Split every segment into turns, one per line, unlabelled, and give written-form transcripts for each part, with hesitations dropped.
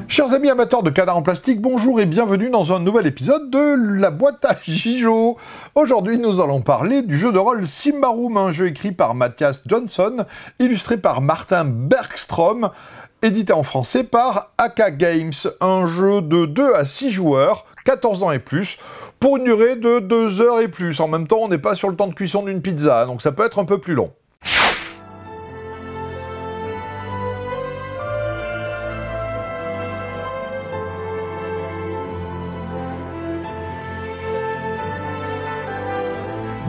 Chers amis amateurs de canards en plastique, bonjour et bienvenue dans un nouvel épisode de la boîte à Gijo. Aujourd'hui, nous allons parler du jeu de rôle Symbaroum, un jeu écrit par Mathias Johnson, illustré par Martin Bergstrom, édité en français par AK Games, un jeu de 2 à 6 joueurs, 14 ans et plus, pour une durée de 2 heures et plus. En même temps, on n'est pas sur le temps de cuisson d'une pizza, donc ça peut être un peu plus long.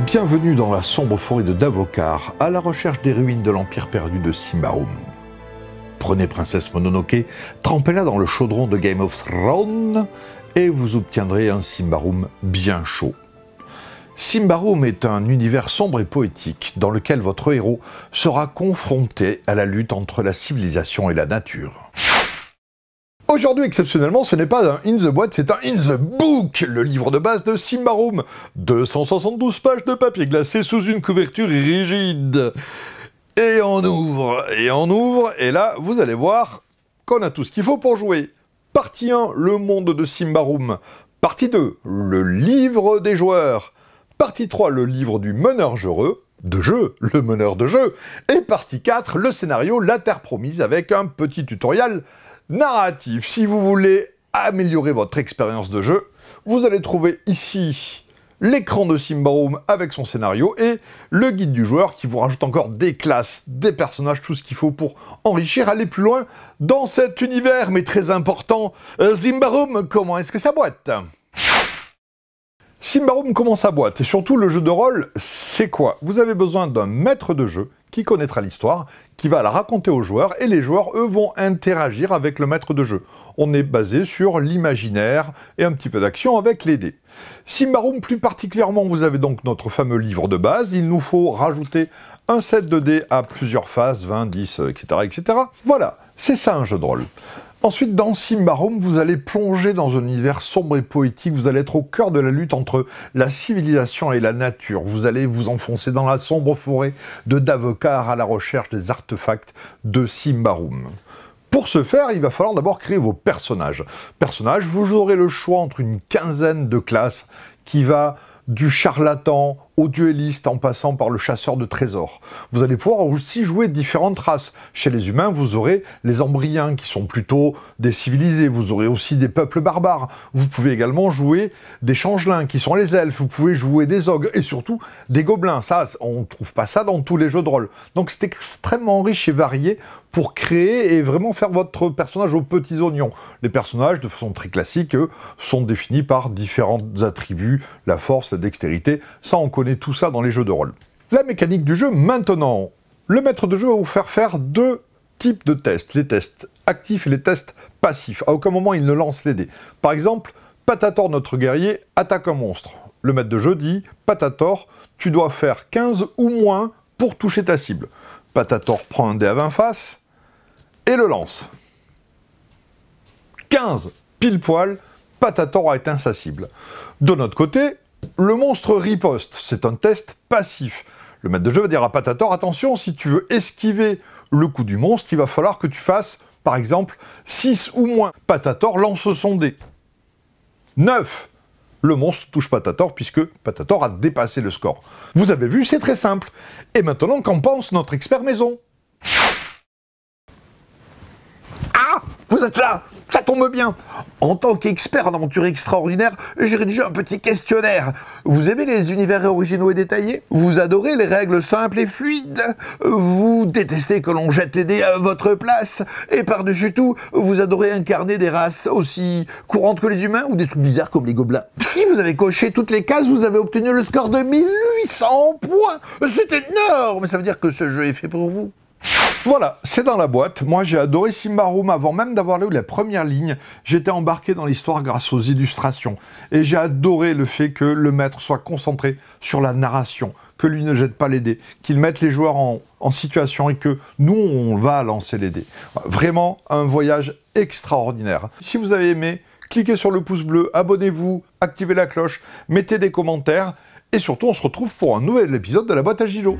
Bienvenue dans la sombre forêt de Davokar, à la recherche des ruines de l'Empire perdu de Symbaroum. Prenez Princesse Mononoke, trempez-la dans le chaudron de Game of Thrones, et vous obtiendrez un Symbaroum bien chaud. Symbaroum est un univers sombre et poétique, dans lequel votre héros sera confronté à la lutte entre la civilisation et la nature. Aujourd'hui, exceptionnellement, ce n'est pas un In the Boîte, c'est un In the Book, le livre de base de Symbaroum. 272 pages de papier glacé sous une couverture rigide. Et on ouvre, et là, vous allez voir qu'on a tout ce qu'il faut pour jouer. Partie 1, le monde de Symbaroum. Partie 2, le livre des joueurs. Partie 3, le livre du meneur le meneur de jeu. Et partie 4, le scénario La Terre Promise, avec un petit tutoriel narratif. Si vous voulez améliorer votre expérience de jeu, vous allez trouver ici l'écran de Symbaroum avec son scénario et le guide du joueur qui vous rajoute encore des classes, des personnages, tout ce qu'il faut pour enrichir, aller plus loin dans cet univers. Mais très important, Symbaroum, comment est-ce que ça boîte ? Symbaroum, comment ça boîte ? Et surtout, le jeu de rôle, c'est quoi ? Vous avez besoin d'un maître de jeu qui connaîtra l'histoire, qui va la raconter aux joueurs, et les joueurs, eux, vont interagir avec le maître de jeu. On est basé sur l'imaginaire et un petit peu d'action avec les dés. Symbaroum, plus particulièrement, vous avez donc notre fameux livre de base. Il nous faut rajouter un set de dés à plusieurs phases, 20, 10, etc., etc. Voilà, c'est ça un jeu de rôle. Ensuite, dans Symbaroum, vous allez plonger dans un univers sombre et poétique, vous allez être au cœur de la lutte entre la civilisation et la nature. Vous allez vous enfoncer dans la sombre forêt de Davokar à la recherche des artefacts de Symbaroum. Pour ce faire, il va falloir d'abord créer vos personnages. Vous aurez le choix entre une quinzaine de classes qui va du charlatan au duelliste en passant par le chasseur de trésors. Vous allez pouvoir aussi jouer différentes races. Chez les humains, vous aurez les Ambriens qui sont plutôt des civilisés. Vous aurez aussi des peuples barbares. Vous pouvez également jouer des changelins qui sont les elfes. Vous pouvez jouer des ogres et surtout des gobelins. Ça, on ne trouve pas ça dans tous les jeux de rôle. Donc c'est extrêmement riche et varié pour créer et vraiment faire votre personnage aux petits oignons. Les personnages, de façon très classique, eux, sont définis par différents attributs, la force, la dextérité. Ça, on connaît tout ça dans les jeux de rôle. La mécanique du jeu, maintenant. Le maître de jeu va vous faire 2 types de tests. Les tests actifs et les tests passifs. À aucun moment, il ne lance les dés. Par exemple, Patator, notre guerrier, attaque un monstre. Le maître de jeu dit, Patator, tu dois faire 15 ou moins pour toucher ta cible. Patator prend un dé à 20 faces et le lance. 15, pile poil, Patator a éteint sa cible. De notre côté, le monstre riposte, c'est un test passif. Le maître de jeu va dire à Patator, attention, si tu veux esquiver le coup du monstre, il va falloir que tu fasses, par exemple, 6 ou moins. Patator lance son dé. 9. Le monstre touche Patator, puisque Patator a dépassé le score. Vous avez vu, c'est très simple. Et maintenant, qu'en pense notre expert maison ? Ah, vous êtes là, ça tombe bien. En tant qu'expert en aventure extraordinaire, j'ai rédigé un petit questionnaire. Vous aimez les univers originaux et détaillés ? Vous adorez les règles simples et fluides ? Vous détestez que l'on jette les dés à votre place ? Et par-dessus tout, vous adorez incarner des races aussi courantes que les humains ou des trucs bizarres comme les gobelins ? Si vous avez coché toutes les cases, vous avez obtenu le score de 1800 points. C'est énorme, ça veut dire que ce jeu est fait pour vous. Voilà, c'est dans la boîte. Moi, j'ai adoré Symbaroum. Avant même d'avoir lu les premières lignes, j'étais embarqué dans l'histoire grâce aux illustrations. Et j'ai adoré le fait que le maître soit concentré sur la narration, que lui ne jette pas les dés, qu'il mette les joueurs en situation et que nous, on va lancer les dés. Vraiment, un voyage extraordinaire. Si vous avez aimé, cliquez sur le pouce bleu, abonnez-vous, activez la cloche, mettez des commentaires et surtout, on se retrouve pour un nouvel épisode de la boîte à Gijo.